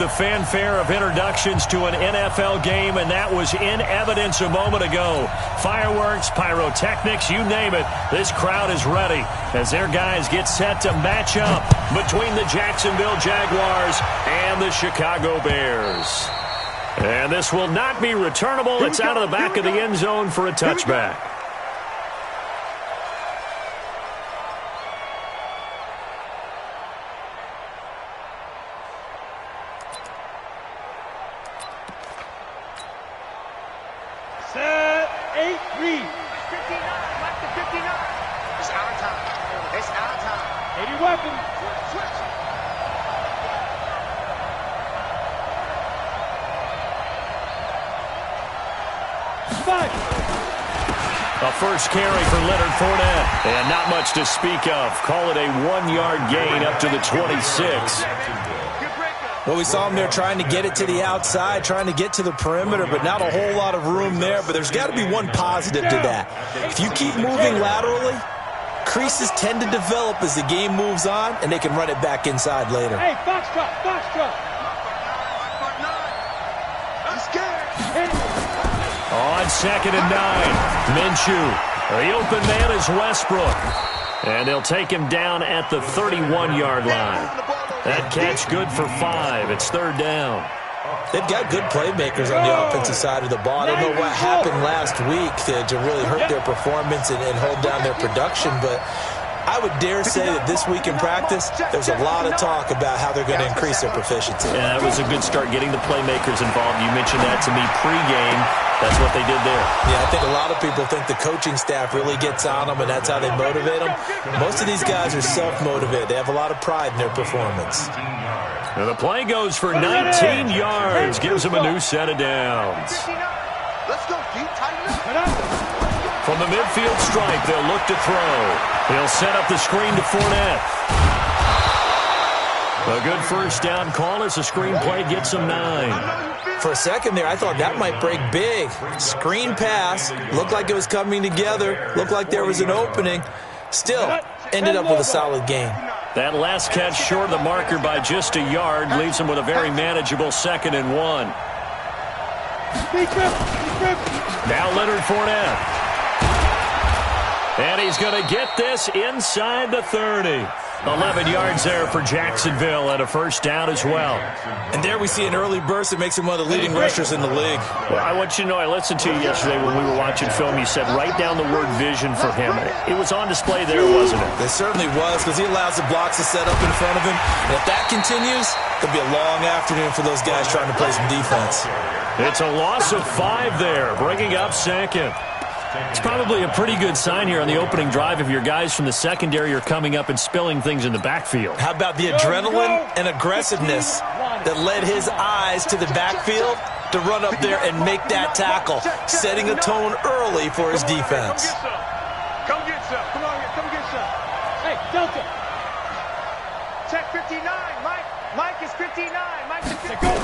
The fanfare of introductions to an NFL game, and that was in evidence a moment ago. Fireworks, pyrotechnics, you name it. This crowd is ready as their guys get set to match up between the Jacksonville Jaguars and the Chicago Bears. And this will not be returnable. It's out of the back of the end zone for a touchback. A first carry for Leonard Fournette. And not much to speak of. Call it a 1-yard gain up to the 26. Well, we saw him there trying to get it to the outside, trying to get to the perimeter, but not a whole lot of room there. But there's got to be one positive to that. If you keep moving laterally, creases tend to develop as the game moves on, and they can run it back inside later. Hey, foxtrot. On 2nd and 9, Minshew. The open man is Westbrook. And they'll take him down at the 31-yard line. That catch good for 5. It's 3rd down. They've got good playmakers on the offensive side of the ball. I don't know what happened last week to really hurt their performance and hold down their production, but I would dare say that this week in practice, there's a lot of talk about how they're going to increase their proficiency. Yeah, that was a good start getting the playmakers involved. You mentioned that to me pregame. That's what they did there. Yeah, I think a lot of people think the coaching staff really gets on them, and that's how they motivate them. Most of these guys are self-motivated. They have a lot of pride in their performance. Now the play goes for 19 yards. Gives them a new set of downs. Let's go, deep, tighten. From the midfield stripe, they'll look to throw. He'll set up the screen to Fournette. A good first down call as the screen play gets him 9. For a second there, I thought that might break big. Screen pass. Looked like it was coming together. Looked like there was an opening. Still, ended up with a solid gain. That last catch short of the marker by just a yard leaves him with a very manageable 2nd and 1. Now Leonard Fournette. And he's going to get this inside the 30. 11 yards there for Jacksonville and a first down as well. And there we see an early burst that makes him one of the leading rushers in the league. Well, I want you to know, I listened to you yesterday when we were watching film. You said write down the word vision for him. It was on display there, wasn't it? It certainly was, because he allows the blocks to set up in front of him. And if that continues, it'll be a long afternoon for those guys trying to play some defense. It's a loss of 5 there, bringing up 2nd. It's probably a pretty good sign here on the opening drive if your guys from the secondary are coming up and spilling things in the backfield. How about the adrenaline and aggressiveness that led his eyes to the backfield to run up there and make that tackle, setting a tone early for his defense. Come get some. Come on, come get some. Hey, Delta. Check 59. Mike is 59. Mike is 59.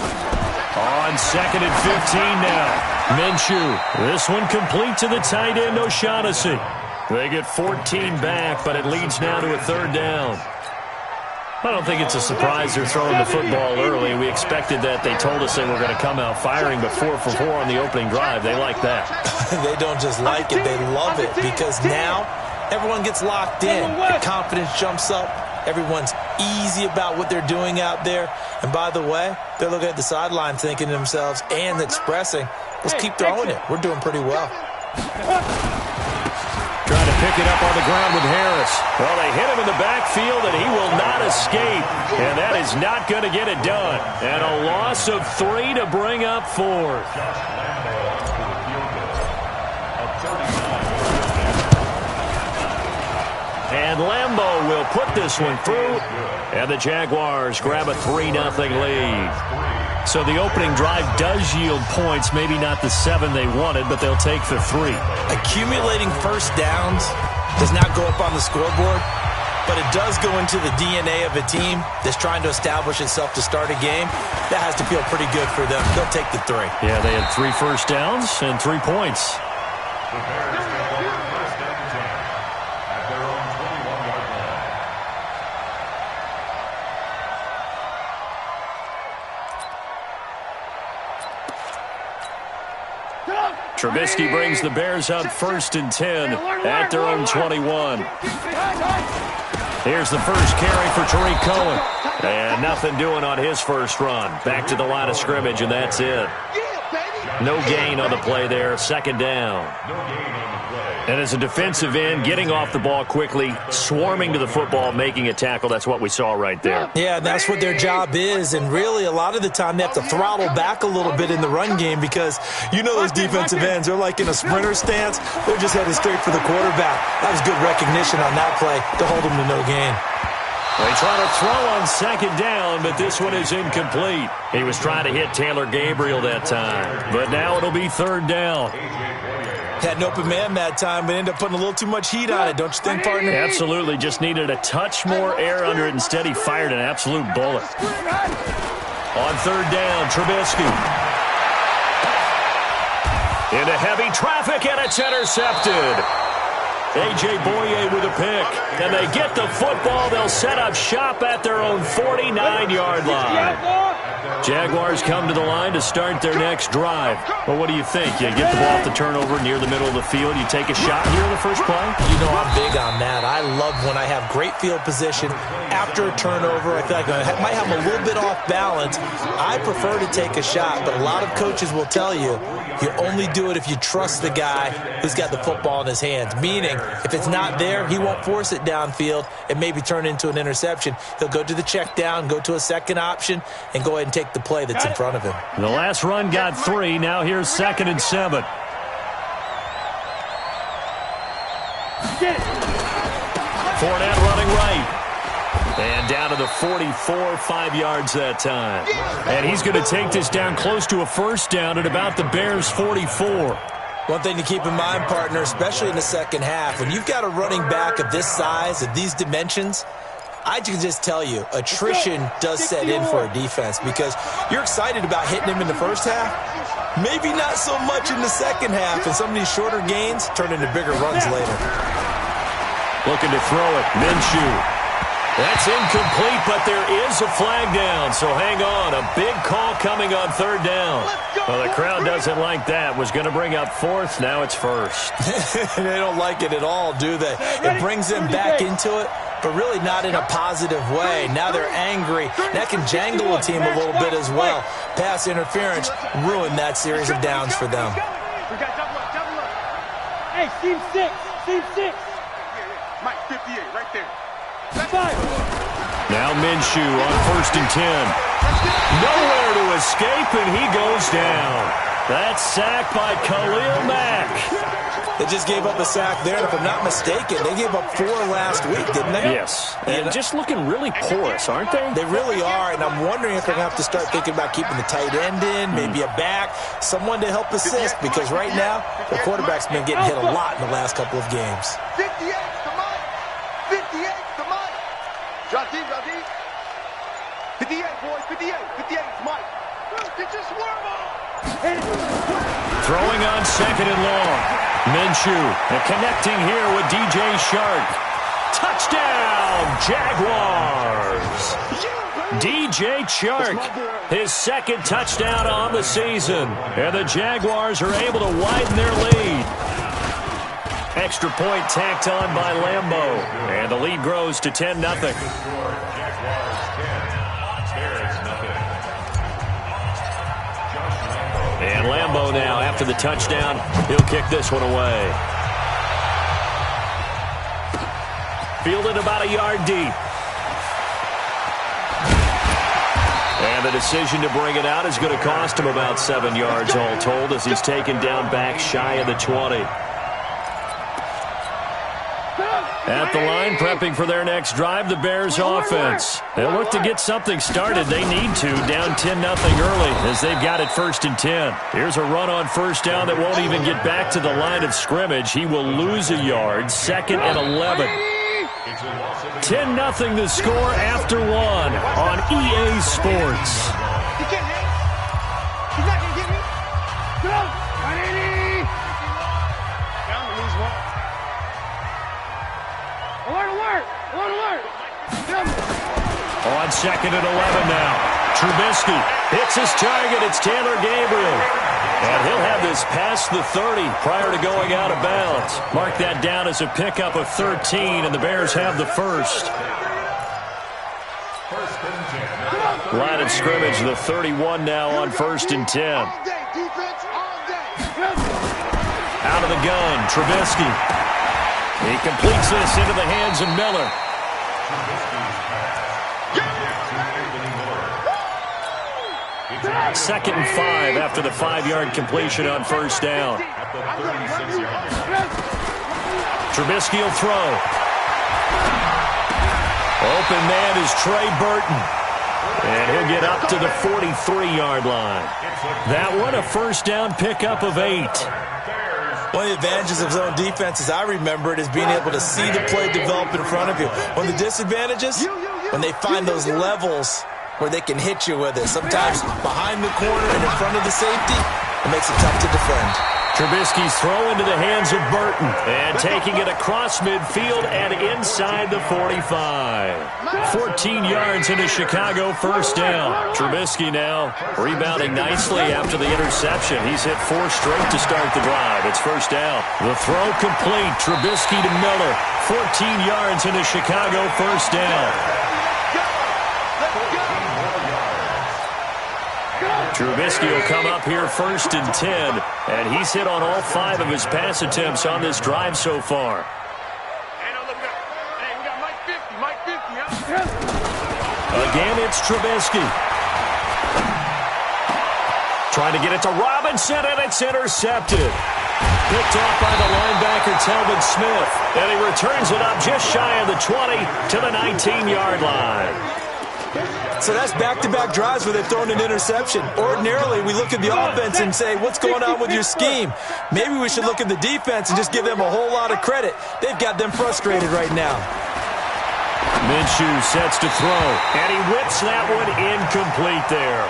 On 2nd and 15 now. Minshew. This one complete to the tight end, O'Shaughnessy. They get 14 back, but it leads now to a 3rd down. I don't think it's a surprise they're throwing the football early. We expected that. They told us they were going to come out firing, but 4 for 4 on the opening drive. They like that. They don't just like it, they love it, because now everyone gets locked in. The confidence jumps up. Everyone's easy about what they're doing out there. And by the way, they're looking at the sideline thinking to themselves and expressing, let's keep throwing it. We're doing pretty well. Trying to pick it up on the ground with Harris. Well, they hit him in the backfield, and he will not escape. And that is not going to get it done. And a loss of 3 to bring up 4th. And Lambeau will put this one through, and the Jaguars grab a 3-0 lead. So the opening drive does yield points, maybe not the 7 they wanted, but they'll take the 3. Accumulating first downs does not go up on the scoreboard, but it does go into the DNA of a team that's trying to establish itself to start a game. That has to feel pretty good for them. They'll take the 3. Yeah, they had 3 first downs and 3 points. Trubisky brings the Bears up 1st and 10 at their own 21. Here's the first carry for Tariq Cohen. And nothing doing on his first run. Back to the line of scrimmage, and that's it. No gain on the play there. 2nd down. And as a defensive end, getting off the ball quickly, swarming to the football, making a tackle, that's what we saw right there. Yeah, that's what their job is. And really, a lot of the time, they have to throttle back a little bit in the run game because you know those defensive ends, they're like in a sprinter stance. They're just headed straight for the quarterback. That was good recognition on that play to hold them to no gain. They try to throw on 2nd down, but this one is incomplete. He was trying to hit Taylor Gabriel that time, but now it'll be 3rd down. Had an open man that time, but ended up putting a little too much heat on it, don't you think, partner? Absolutely. Just needed a touch more air under it. Instead, he fired an absolute bullet. On 3rd down, Trubisky. Into heavy traffic, and it's intercepted. A.J. Boye with a pick. And they get the football. They'll set up shop at their own 49-yard line. Jaguars come to the line to start their next drive. Well, what do you think? You get the ball off the turnover near the middle of the field. You take a shot here in the first play? You know, I'm big on that. I love when I have great field position after a turnover. I feel like I might have a little bit off balance. I prefer to take a shot, but a lot of coaches will tell you you only do it if you trust the guy who's got the football in his hands. Meaning, if it's not there, he won't force it downfield and maybe turn it into an interception. He'll go to the check down, go to a second option, and go ahead and take the play that's in front of him. The last run got 3. Now here's 2nd and 7. Fournette running right. And down to the 44, 5 yards that time. And he's going to take this down close to a 1st down at about the Bears' 44. One thing to keep in mind, partner, especially in the second half, when you've got a running back of this size, of these dimensions, I can just tell you, attrition does set in for a defense because you're excited about hitting him in the first half. Maybe not so much in the second half, and some of these shorter gains turn into bigger runs later. Looking to throw it, Minshew. That's incomplete, but there is a flag down, so hang on. A big call coming on 3rd down. Well, the crowd doesn't like that. Was going to bring up 4th, now it's 1st. They don't like it at all, do they? It brings them back into it, but really not in a positive way. Now they're angry. That can jangle a team a little bit as well. Pass interference ruined that series of downs for them. We got double up. Hey, team 6. Mike, 58, right there. Now Minshew on 1st and 10. Nowhere to escape, and he goes down. That's sacked by Khalil Mack. They just gave up a sack there, and if I'm not mistaken, they gave up 4 last week, didn't they? Yes, and just looking really porous, aren't they? They really are, and I'm wondering if they're going to have to start thinking about keeping the tight end in, maybe a back, someone to help assist, because right now, the quarterback's been getting hit a lot in the last couple of games. 58 to Mike. 58 to Mike. Jardine. 58, boys. 58 to Mike. It's just worm. Throwing on 2nd and long. Minshew and connecting here with DJ Shark. Touchdown, Jaguars. DJ Chark, his 2nd touchdown on the season. And the Jaguars are able to widen their lead. Extra point tacked on by Lambeau. And the lead grows to 10-0. And Lambeau now, after the touchdown, he'll kick this one away. Fielded about a yard deep. And the decision to bring it out is going to cost him about 7 yards all told as he's taken down back shy of the 20. At the line, prepping for their next drive, the Bears offense. They'll look to get something started. They need to, down 10-0 early as they've got it 1st and 10. Here's a run on 1st down that won't even get back to the line of scrimmage. He will lose a yard, 2nd and 11. 10-0 the score after 1 on EA Sports. He can't hit. He's not going to get me. Go. Down, lose one. Alert. On 2nd and 11 now. Trubisky hits his target. It's Taylor Gabriel. And he'll have this past the 30 prior to going out of bounds. Mark that down as a pickup of 13, and the Bears have the first. Line of scrimmage, the 31 now on 1st and 10. Out of the gun, Trubisky. He completes this into the hands of Miller. Second and 5 after the 5-yard completion on 1st down. Trubisky will throw. Open man is Trey Burton. And he'll get up to the 43-yard line. That one, a 1st down pickup of 8. One of the advantages of zone defense, as I remember it, is being able to see the play develop in front of you. One of the disadvantages, when they find those levels where they can hit you with it. Sometimes behind the corner and in front of the safety, it makes it tough to defend. Trubisky's throw into the hands of Burton. And taking it across midfield and inside the 45. 14 yards into Chicago, 1st down. Trubisky now rebounding nicely after the interception. He's hit 4 straight to start the drive. It's 1st down. The throw complete. Trubisky to Miller. 14 yards into Chicago, 1st down. Trubisky will come up here 1st and 10, and he's hit on all 5 of his pass attempts on this drive so far. Again, it's Trubisky. Trying to get it to Robinson, and it's intercepted. Picked off by the linebacker, Telvin Smith, and he returns it up just shy of the 20 to the 19-yard line. So that's back-to-back drives where they've thrown an interception. Ordinarily, we look at the offense and say, what's going on with your scheme? Maybe we should look at the defense and just give them a whole lot of credit. They've got them frustrated right now. Minshew sets to throw, and he whips that one incomplete there.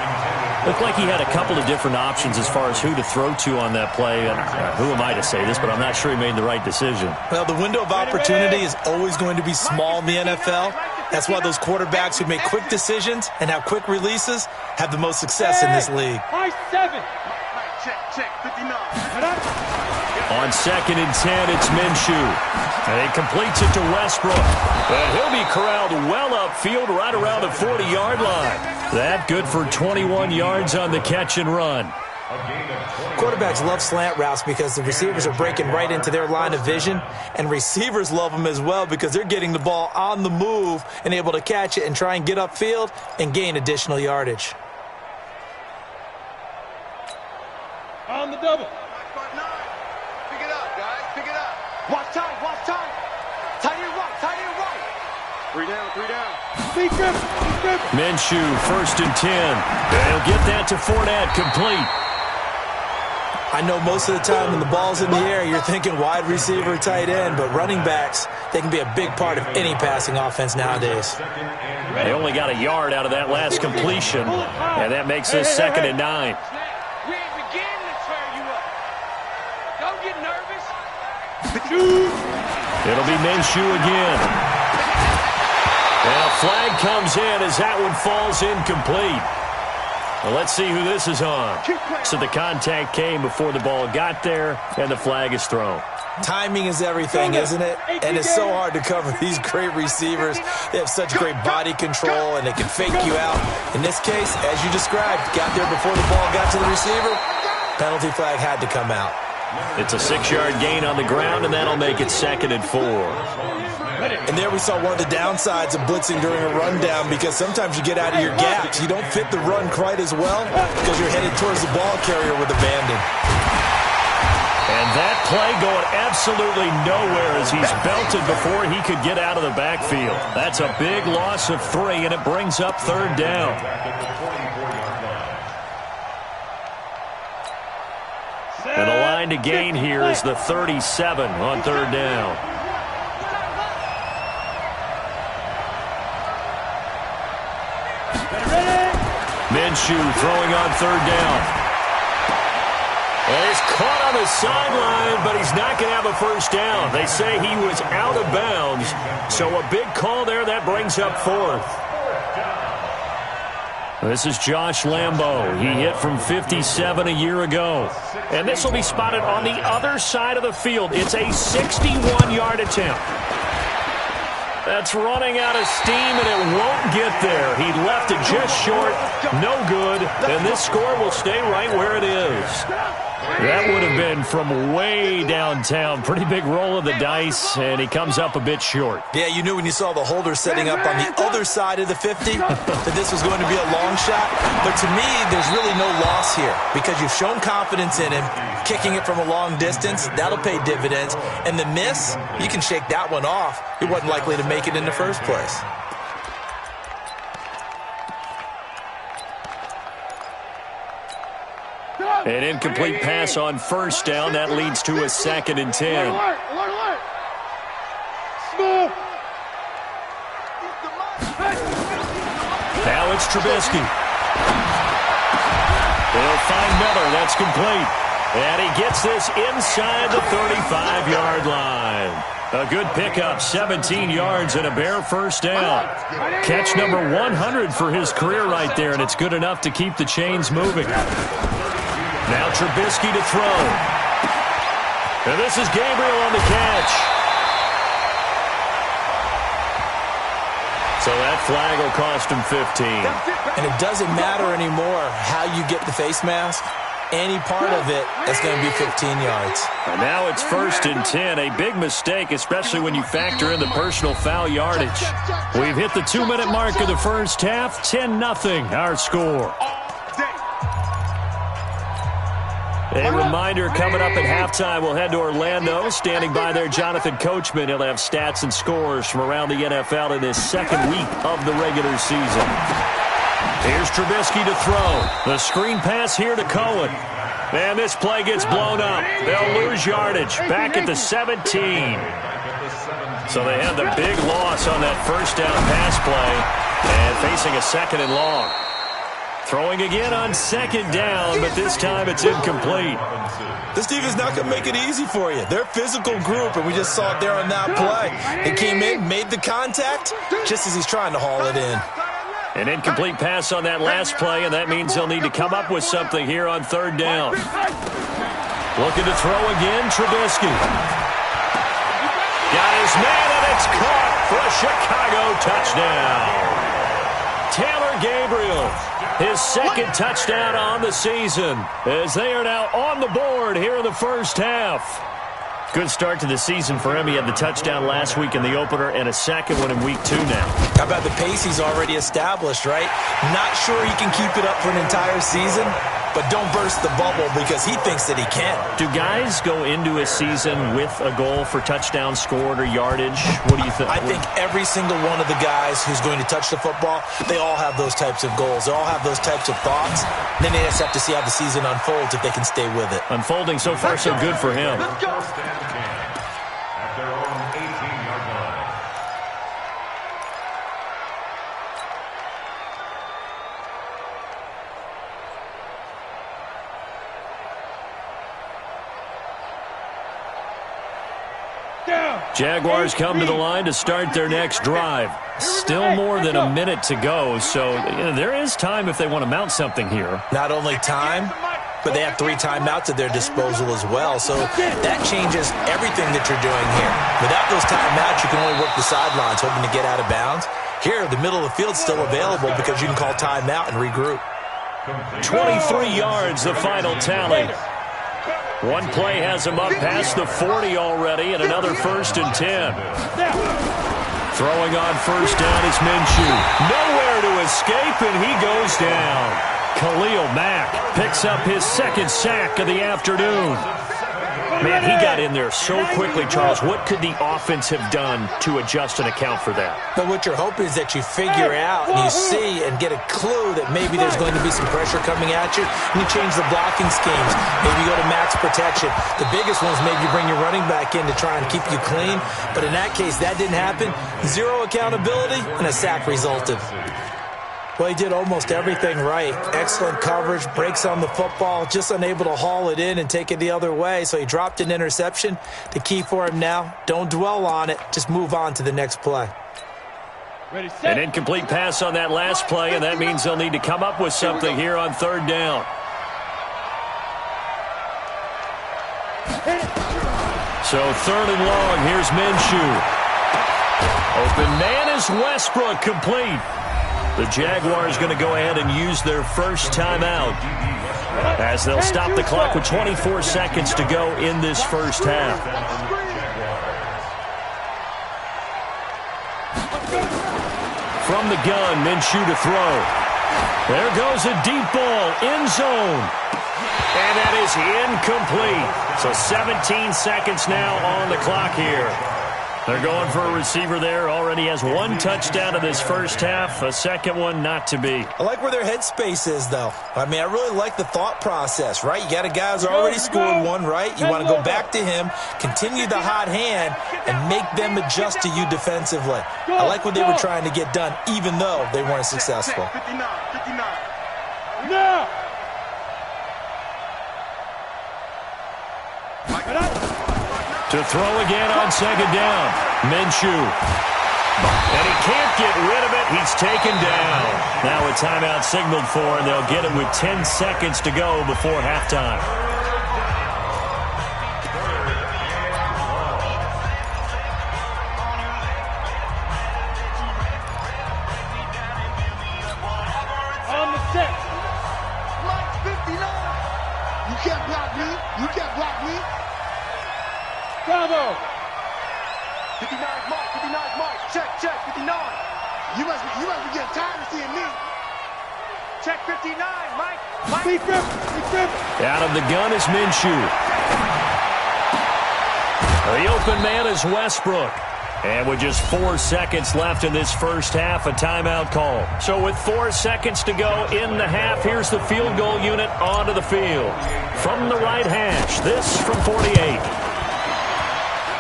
Looked like he had a couple of different options as far as who to throw to on that play. And who am I to say this, but I'm not sure he made the right decision. Well, the window of opportunity is always going to be small in the NFL. That's why those quarterbacks who make quick decisions and have quick releases have the most success in this league. On 2nd and 10, it's Minshew. And he completes it to Westbrook. And he'll be corralled well upfield right around the 40-yard line. That good for 21 yards on the catch and run. Quarterbacks love slant routes because the receivers are breaking right into their line of vision, and receivers love them as well because they're getting the ball on the move and able to catch it and try and get upfield and gain additional yardage. On the double. Pick it up, guys. Pick it up. Watch time. Watch time. Tight end right. Tight end right. 3 down. 3 down. Minshew, 1st and 10. And he'll get that to Fournette, complete. I know most of the time when the ball's in the air, you're thinking wide receiver, tight end, but running backs, they can be a big part of any passing offense nowadays. They only got a yard out of that last completion, and that makes this 2nd and 9. We ain't beginning to turn you up. Don't get nervous. It'll be Minshew again. And a flag comes in as that one falls incomplete. Well, let's see who this is on. So the contact came before the ball got there, and the flag is thrown. Timing is everything, isn't it? And it's so hard to cover these great receivers. They have such great body control, and they can fake you out. In this case, as you described, got there before the ball got to the receiver. Penalty flag had to come out. It's a 6-yard gain on the ground, and that'll make it 2nd and 4. And there we saw one of the downsides of blitzing during a rundown, because sometimes you get out of your gaps. You don't fit the run quite as well because you're headed towards the ball carrier with abandon. And that play going absolutely nowhere as he's belted before he could get out of the backfield. That's a big loss of 3, and it brings up 3rd down. And the line to gain here is the 37 on 3rd down. Minshew throwing on 3rd down. And he's caught on the sideline, but he's not going to have a 1st down. They say he was out of bounds, so a big call there that brings up 4th. This is Josh Lambo. He hit from 57 a year ago. And this will be spotted on the other side of the field. It's a 61-yard attempt. That's running out of steam, and it won't get there. He left it just short. No good. And this score will stay right where it is. That would have been from way downtown. Pretty big roll of the dice, and he comes up a bit short. Yeah, you knew when you saw the holder setting up on the other side of the 50 that this was going to be a long shot. But to me, there's really no loss here because you've shown confidence in him. Kicking it from a long distance, that'll pay dividends. And the miss, you can shake that one off. He wasn't likely to make it in the first place. An incomplete pass on first down. That leads to a 2nd and 10. Now it's Trubisky. They'll find Miller. That's complete. And he gets this inside the 35-yard line. A good pickup, 17 yards and a bare first down. Catch number 100 for his career right there, and it's good enough to keep the chains moving. Now Trubisky to throw. And this is Gabriel on the catch. So that flag will cost him 15. And it doesn't matter anymore how you get the face mask. Any part of it, that's going to be 15 yards. And now it's 1st and 10. A big mistake, especially when you factor in the personal foul yardage. We've hit the 2-minute mark of the first half. 10-0 our score. A reminder, coming up at halftime, we'll head to Orlando. Standing by there, Jonathan Coachman. He'll have stats and scores from around the NFL in his 2nd week of the regular season. Here's Trubisky to throw. The screen pass here to Cohen. And this play gets blown up. They'll lose yardage. Back at the 17. So they had the big loss on that first down pass play. And facing a 2nd and long. Throwing again on 2nd down, but this time it's incomplete. This defense not going to make it easy for you. They're a physical group, and we just saw it there on that play. They came in, made the contact, just as he's trying to haul it in. An incomplete pass on that last play, and that means they'll need to come up with something here on 3rd down. Looking to throw again, Trubisky. Got his man, and it's caught for a Chicago touchdown. Taylor Gabriel, his 2nd touchdown on the season, as they are now on the board here in the first half. Good start to the season for him. He had the touchdown last week in the opener and a 2nd one in week 2 now. How about the pace he's already established, right? Not sure he can keep it up for an entire season, but don't burst the bubble because he thinks that he can. Do guys go into a season with a goal for touchdown scored or yardage? What do you think? I think every single one of the guys who's going to touch the football, they all have those types of goals. They all have those types of thoughts. And then they just have to see how the season unfolds if they can stay with it. Unfolding so far so good for him. Jaguars come to the line to start their next drive. Still more than a minute to go, so there is time if they want to mount something here. Not only time, but they have 3 timeouts at their disposal as well, so that changes everything that you're doing here. Without those timeouts, you can only work the sidelines, hoping to get out of bounds. Here, the middle of the field's still available because you can call timeout and regroup. 23 yards, the final tally. One play has him up past the 40 already, and another 1st and 10. Throwing on first down is Minshew. Nowhere to escape, and he goes down. Khalil Mack picks up his 2nd sack of the afternoon. Man, he got in there so quickly, Charles. What could the offense have done to adjust and account for that? But what you're hoping is that you figure out and you see and get a clue that maybe there's going to be some pressure coming at you, and you change the blocking schemes. Maybe you go to max protection. The biggest one is maybe you bring your running back in to try and keep you clean. But in that case, that didn't happen. 0 accountability, and a sack resulted. Well, he did almost everything right. Excellent coverage, breaks on the football, just unable to haul it in and take it the other way. So he dropped an interception. The key for him now, don't dwell on it. Just move on to the next play. An incomplete pass on that last play, and that means they'll need to come up with something here on third down. So third and long, here's Minshew. Open man is Westbrook, complete. The Jaguars going to go ahead and use their first timeout as they'll stop the clock with 24 seconds to go in this first half. From the gun, Minshew to throw. There goes a deep ball, end zone. And that is incomplete. So 17 seconds now on the clock here. They're going for a receiver there. Already has one touchdown in this first half. A second one not to be. I like where their headspace is, though. I mean, I really like the thought process, right? You got a guy who's already scored one, right? You want to go back to him, continue the hot hand, and make them adjust to you defensively. I like what they were trying to get done, even though they weren't successful. 59. No! To throw again on second down. Minshew. And he can't get rid of it. He's taken down. Now a timeout signaled for, and they'll get him with 10 seconds to go before halftime. On the set. Mike 59. You can't block me. You can't block me. Bravo. 59 Mike. 59 Mike. Check. 59. You must be getting tired of seeing me. Check 59, Mike. Be grip. Out of the gun is Minshew. The open man is Westbrook. And with just 4 seconds left in this first half, a timeout call. So with 4 seconds to go in the half, here's the field goal unit onto the field. From the right hash, this from 48.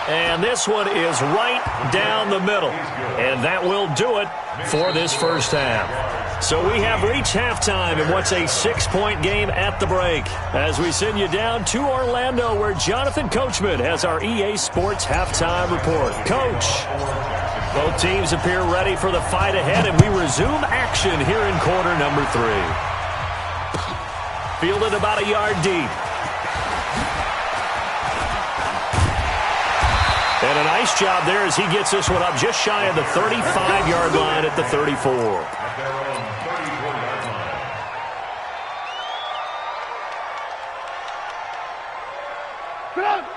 And this one is right down the middle. And that will do it for this first half. So we have reached halftime in what's a 6-point game at the break. As we send you down to Orlando, where Jonathan Coachman has our EA Sports halftime report. Coach, both teams appear ready for the fight ahead, and we resume action here in quarter number 3. Fielded about a yard deep. And a nice job there as he gets this one up just shy of the 35-yard line at the 34.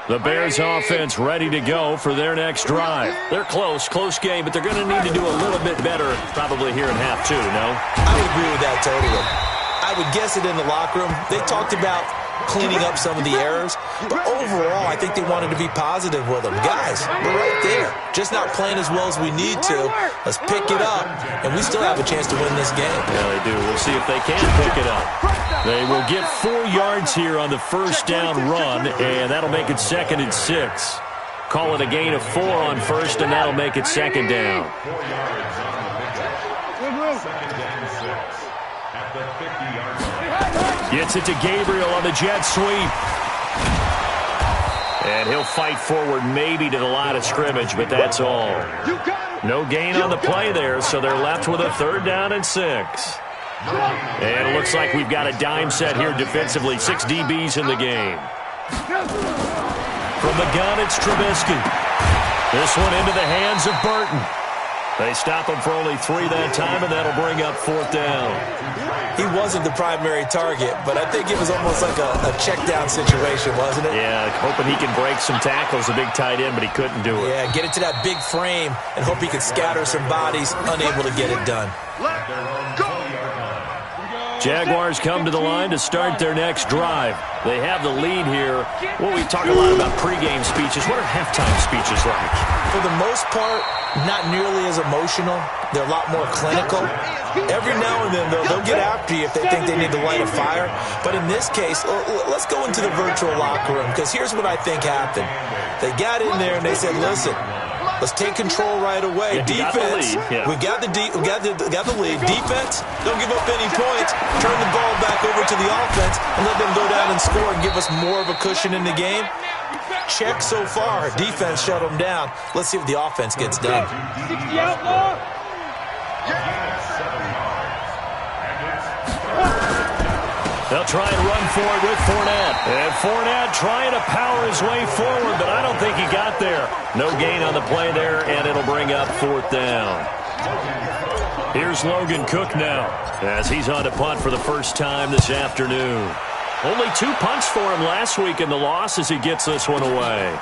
The Bears offense ready to go for their next drive. They're close game, but they're going to need to do a little bit better probably here in half 2, no? I would agree with that totally. I would guess it in the locker room. They talked about cleaning up some of the errors, but overall, I think they wanted to be positive with them. Guys, we're right there. Just not playing as well as we need to. Let's pick it up, and we still have a chance to win this game. Yeah, they do. We'll see if they can pick it up. They will get 4 yards here on the first down run, and that'll make it 2nd and 6. Call it a gain of 4 on first, and that'll make it 2nd down. Gets it to Gabriel on the jet sweep. And he'll fight forward maybe to the line of scrimmage, but that's all. No gain on the play there, so they're left with a 3rd down and 6. And it looks like we've got a dime set here defensively. 6 DBs in the game. From the gun, it's Trubisky. This one into the hands of Burton. They stop him for only 3 that time, and that'll bring up 4th down. He wasn't the primary target, but I think it was almost like a check-down situation, wasn't it? Yeah, hoping he can break some tackles, a big tight end, but he couldn't do it. Yeah, get it to that big frame and hope he could scatter some bodies, unable to get it done. Jaguars come to the line to start their next drive. They have the lead here. Well, we talk a lot about pregame speeches. What are halftime speeches like? For the most part, not nearly as emotional. They're a lot more clinical. Every now and then, they'll get after you if they think they need to light a fire. But in this case, let's go into the virtual locker room, because here's what I think happened. They got in there and they said, listen, let's take control right away. Yeah, defense, we got the lead. Defense, don't give up any points. Turn the ball back over to the offense and let them go down and score and give us more of a cushion in the game. Check so far. Defense shut them down. Let's see if the offense gets done. They'll try and run for it with Fournette. And Fournette trying to power his way forward, but I don't think he got there. No gain on the play there, and it'll bring up 4th down. Here's Logan Cook now, as he's on to punt for the first time this afternoon. Only 2 punts for him last week in the loss as he gets this one away.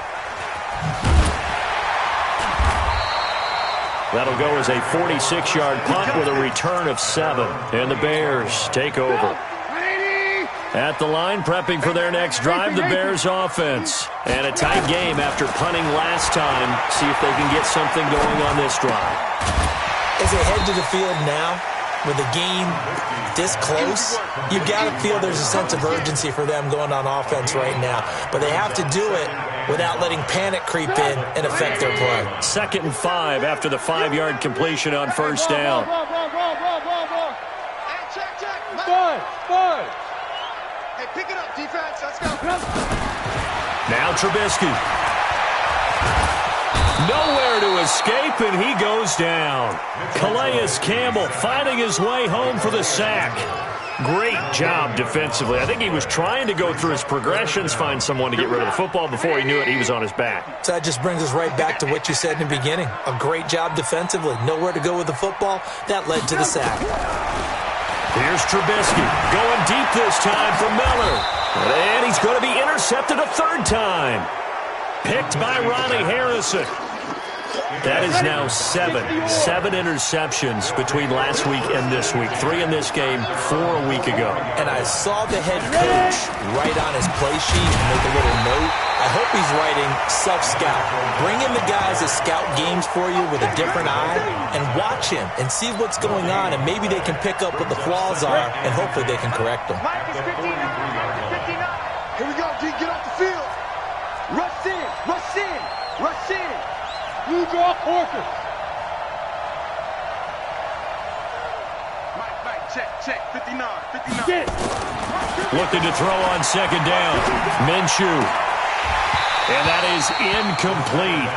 That'll go as a 46-yard punt with a return of 7. And the Bears take over. At the line, prepping for their next drive, the Bears offense. And a tight game after punting last time. See if they can get something going on this drive. As they head to the field now, with the game this close, you've got to feel there's a sense of urgency for them going on offense right now. But they have to do it without letting panic creep in and affect their play. 2nd and 5 after the 5-yard completion on 1st down. Five. Hey, pick it up, defense. Let's go. Now Trubisky. Nowhere to escape, and he goes down. Calais Campbell finding his way home for the sack. Great job defensively. I think he was trying to go through his progressions, find someone to get rid of the football. Before he knew it, he was on his back. So that just brings us right back to what you said in the beginning. A great job defensively. Nowhere to go with the football. That led to the sack. Here's Trubisky going deep this time for Miller. And he's going to be intercepted a 3rd time. Picked by Ronnie Harrison. That is now 7 interceptions between last week and this week. 3 in this game, 4 a week ago. And I saw the head coach write on his play sheet and make a little note. I hope he's writing self-scout. Bring in the guys that scout games for you with a different eye and watch him and see what's going on, and maybe they can pick up what the flaws are, and hopefully they can correct them. Here we go, D. Get off the field. Rush in. Blue draw quarter. Mike, check. 59. Looking to throw on 2nd down. Minshew. And that is incomplete.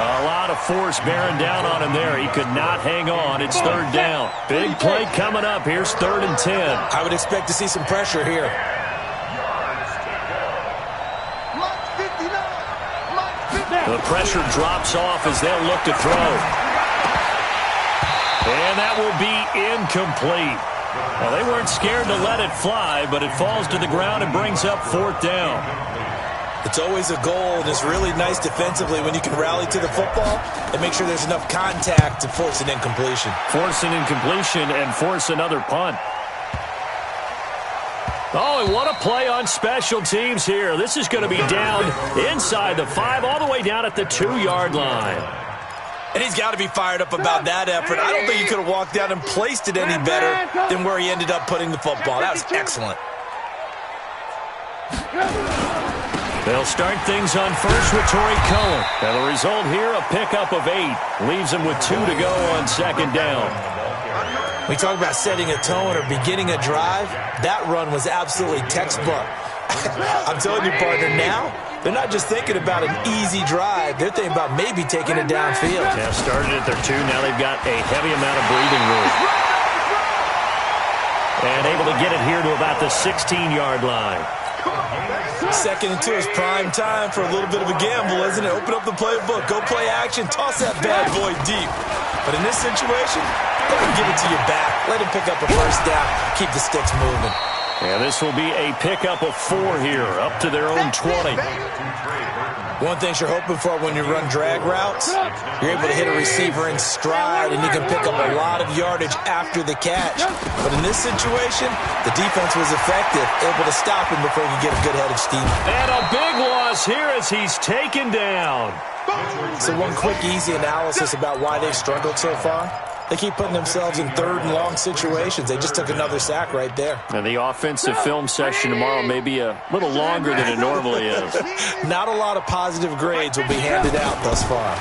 A lot of force bearing down on him there. He could not hang on. It's 3rd down. Big play coming up. Here's 3rd and 10. I would expect to see some pressure here. The pressure drops off as they'll look to throw. And that will be incomplete. Well, they weren't scared to let it fly, but it falls to the ground and brings up 4th down. It's always a goal, and it's really nice defensively when you can rally to the football and make sure there's enough contact to force an incompletion. Force an incompletion and force another punt. Oh, and what a play on special teams here. This is going to be down inside the 5, all the way down at the 2-yard line. And he's got to be fired up about that effort. I don't think he could have walked down and placed it any better than where he ended up putting the football. That was excellent. They'll start things on first with Torrey Cohen. And the result here, a pickup of 8. Leaves him with 2 to go on 2nd down. We talk about setting a tone or beginning a drive. That run was absolutely textbook. I'm telling you, partner, now they're not just thinking about an easy drive. They're thinking about maybe taking it downfield. Yeah, started at their 2. Now they've got a heavy amount of breathing room. And able to get it here to about the 16-yard line. 2nd and 2 is prime time for a little bit of a gamble, isn't it? Open up the playbook, go play action, toss that bad boy deep. But in this situation, let him give it to your back. Let him pick up a 1st down. Keep the sticks moving. And this will be a pickup of 4 here, up to their own 20. One thing you're hoping for when you run drag routes, you're able to hit a receiver in stride, and you can pick up a lot of yardage after the catch. But in this situation, the defense was effective, able to stop him before he could get a good head of steam. And a big loss here as he's taken down. So one quick, easy analysis about why they've struggled so far. They keep putting themselves in 3rd and long situations. They just took another sack right there. And the offensive film session tomorrow may be a little longer than it normally is. Not a lot of positive grades will be handed out thus far.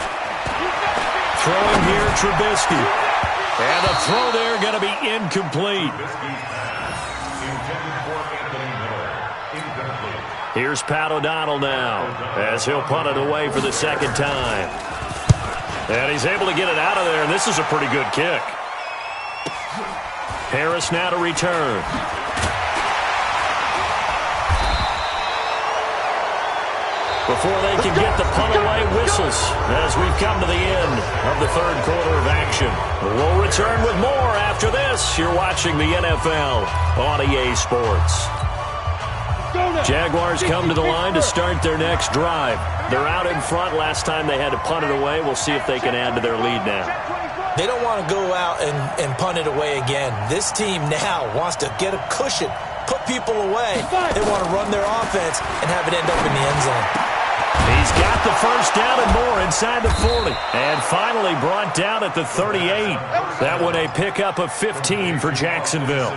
Throwing here, Trubisky. And the throw there going to be incomplete. Here's Pat O'Donnell now as he'll punt it away for the 2nd time. And he's able to get it out of there, and this is a pretty good kick. Harris now to return. Before they can get the punt away, whistles as we've come to the end of the third quarter of action. We'll return with more after this. You're watching the NFL on EA Sports. Jaguars come to the line to start their next drive. They're out in front. Last time they had to punt it away. We'll see if they can add to their lead now. They don't want to go out and punt it away again. This team now wants to get a cushion, put people away. They want to run their offense and have it end up in the end zone. He's got the first down and more inside the 40. And finally brought down at the 38. That one a pickup of 15 for Jacksonville.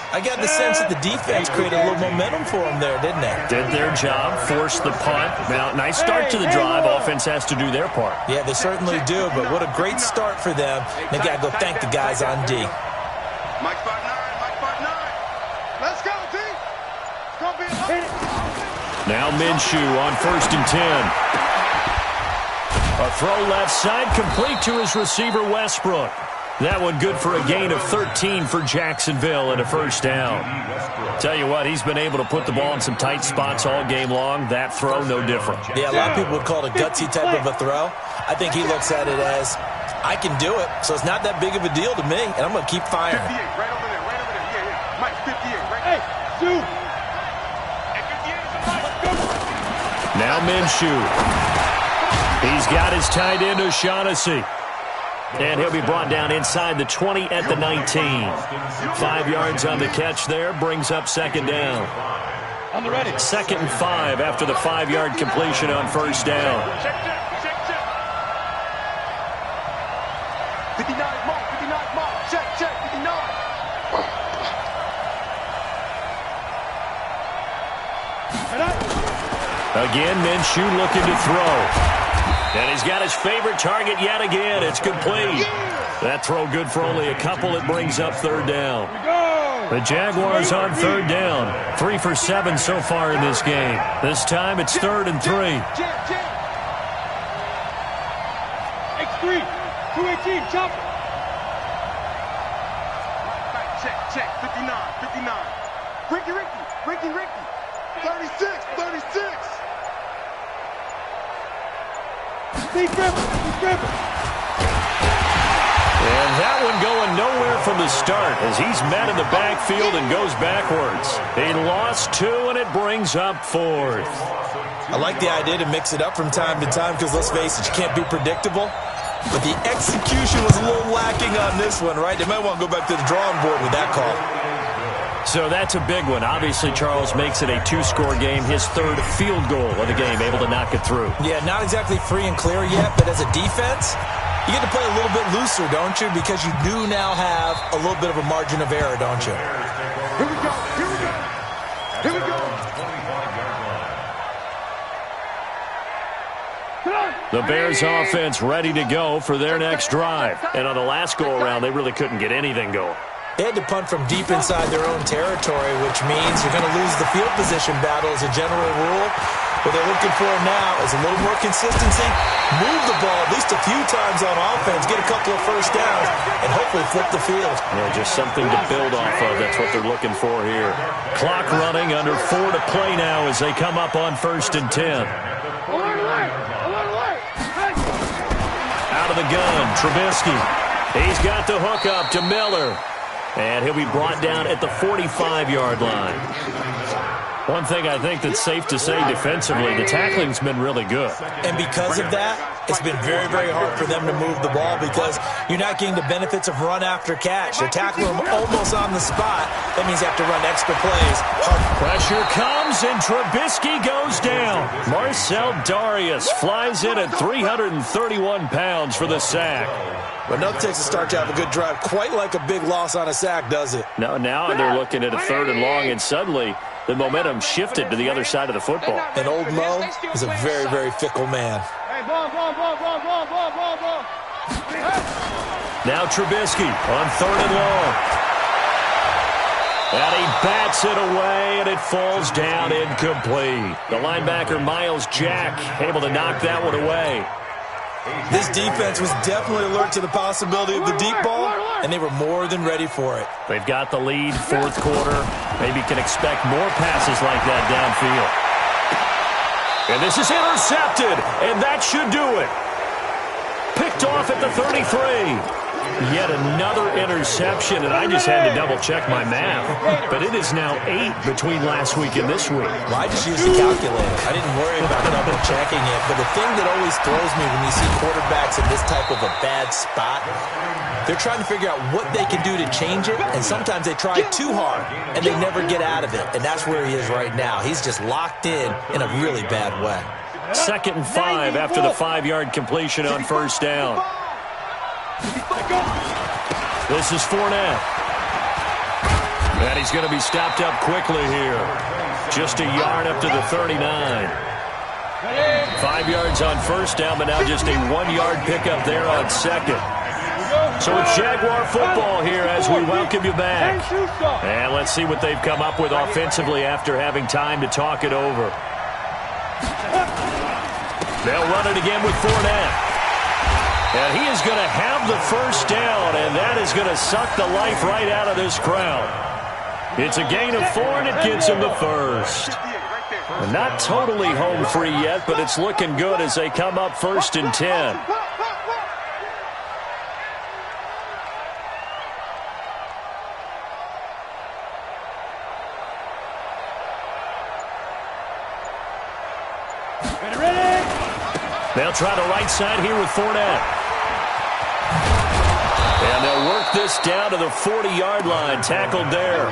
I got the sense that the defense created a little momentum for them there, didn't they? Did their job, forced the punt. Now, nice start to the drive. Offense has to do their part. Yeah, they certainly do, but what a great start for them. They got to go thank the guys on D. Mike 5-9, Mike 5-9. Let's go, D. It's going to be a Now Minshew on 1st and 10. A throw left side, complete to his receiver, Westbrook. That one good for a gain of 13 for Jacksonville and a first down. Tell you what, he's been able to put the ball in some tight spots all game long. That throw, no different. Yeah, a lot of people would call it a gutsy type of a throw. I think he looks at it as, I can do it, so it's not that big of a deal to me, and I'm going to keep firing. 58, right over there, right over there. Yeah, yeah. Mike 58, right Hey, shoot. Now Minshew. He's got his tight end, O'Shaughnessy. And he'll be brought down inside the 20 at the 19. 5 yards on the catch there, brings up second down. On the ready. 2nd and 5 after the 5-yard completion on first down. Check. 59 mark, check, 59. Again, Minshew looking to throw. And he's got his favorite target yet again. It's complete. That throw good for only a couple. It brings up third down. The Jaguars on third down. 3 for 7 so far in this game. This time it's 3rd and 3. X3, 218, chopper. Check, 59. Ricky. 36. Deep gripper. And that one going nowhere from the start as he's met in the backfield and goes backwards. He lost 2, and it brings up 4th. I like the idea to mix it up from time to time because, let's face it, you can't be predictable. But the execution was a little lacking on this one, right? They might want to go back to the drawing board with that call. So that's a big one. Obviously, Charles makes it a 2-score game. His 3rd field goal of the game, able to knock it through. Yeah, not exactly free and clear yet, but as a defense, you get to play a little bit looser, don't you? Because you do now have a little bit of a margin of error, don't you? Here we go. The Bears offense ready to go for their next drive. And on the last go-around, they really couldn't get anything going. They had to punt from deep inside their own territory, which means you're going to lose the field position battle as a general rule. What they're looking for now is a little more consistency, move the ball at least a few times on offense, get a couple of first downs, and hopefully flip the field. Yeah, just something to build off of. That's what they're looking for here. Clock running, under 4 to play now as they come up on 1st and 10. Out of the gun, Trubisky. He's got the hook up to Miller. And he'll be brought down at the 45-yard line. One thing I think that's safe to say defensively, the tackling's been really good. And because of that, it's been very, very hard for them to move the ball because you're not getting the benefits of run after catch. They're tackling them almost on the spot. That means you have to run extra plays. Pressure comes, and Trubisky goes down. Marcel Darius flies in at 331 pounds for the sack. But nothing takes a start to have a good drive. Quite like a big loss on a sack, does it? Now they're looking at a 3rd and long, and suddenly the momentum shifted to the other side of the football. And old Mo is a very, very fickle man. Ball. Now Trubisky on 3rd and long. And he bats it away, and it falls down incomplete. The linebacker, Miles Jack, able to knock that one away. This defense was definitely alert to the possibility of the deep ball, and they were more than ready for it. They've got the lead, fourth quarter. Maybe can expect more passes like that downfield. And this is intercepted, and that should do it. Picked off at the 33. Yet another interception, and I just had to double-check my math. But it is now 8 between last week and this week. Well, I just used the calculator. I didn't worry about double-checking it. But the thing that always throws me when you see quarterbacks in this type of a bad spot, they're trying to figure out what they can do to change it, and sometimes they try too hard, and they never get out of it. And that's where he is right now. He's just locked in a really bad way. 2nd and 5 after the 5-yard completion on first down. This is Fournette. And he's going to be stopped up quickly here. Just a yard up to the 39. 5 yards on first down, but now just a 1-yard pickup there on second. So it's Jaguar football here as we welcome you back. And let's see what they've come up with offensively after having time to talk it over. They'll run it again with Fournette. And he is going to have the first down, and that is going to suck the life right out of this crowd. It's a gain of 4, and it gives him the first. Not totally home free yet, but it's looking good as they come up 1st and 10. They'll try the right side here with Fournette. And they'll work this down to the 40-yard line. Tackled there.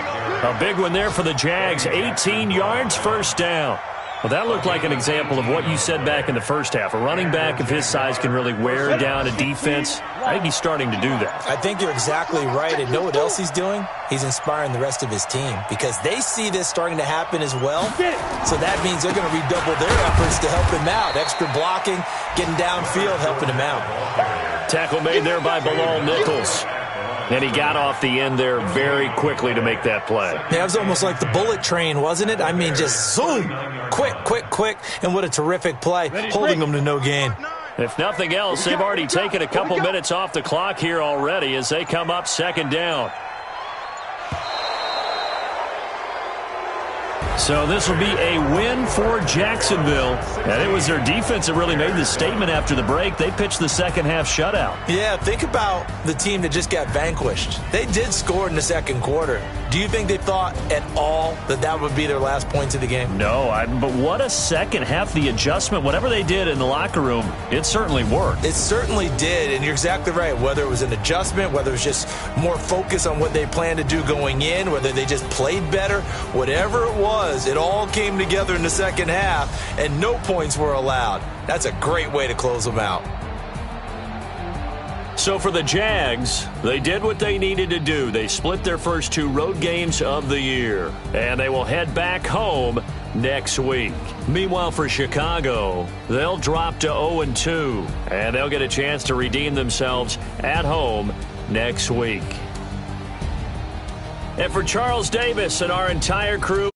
A big one there for the Jags. 18 yards, first down. Well, that looked like an example of what you said back in the first half. A running back of his size can really wear down a defense. I think he's starting to do that. I think you're exactly right. And know what else he's doing? He's inspiring the rest of his team because they see this starting to happen as well. So that means they're going to redouble their efforts to help him out. Extra blocking, getting downfield, helping him out. Tackle made there by Bilal Nichols. And he got off the end there very quickly to make that play. Yeah, it was almost like the bullet train, wasn't it? I mean, just zoom, quick, and what a terrific play, holding them to no gain. If nothing else, they've already taken a couple minutes off the clock here already as they come up 2nd down. So this will be a win for Jacksonville. And it was their defense that really made the statement after the break. They pitched the second half shutout. Yeah, think about the team that just got vanquished. They did score in the second quarter. Do you think they thought at all that that would be their last points of the game? No, but what a second half. The adjustment, whatever they did in the locker room, it certainly worked. It certainly did, and you're exactly right. Whether it was an adjustment, whether it was just more focus on what they planned to do going in, whether they just played better, whatever it was, it all came together in the second half, and no points were allowed. That's a great way to close them out. So for the Jags, they did what they needed to do. They split their first 2 road games of the year, and they will head back home next week. Meanwhile, for Chicago, they'll drop to 0-2, and they'll get a chance to redeem themselves at home next week. And for Charles Davis and our entire crew,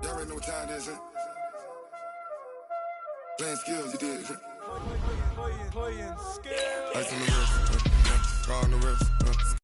Y'all already know what time it is, huh? Playing skills, you did. Playing skills. Ice on the wrist, car on the wrist,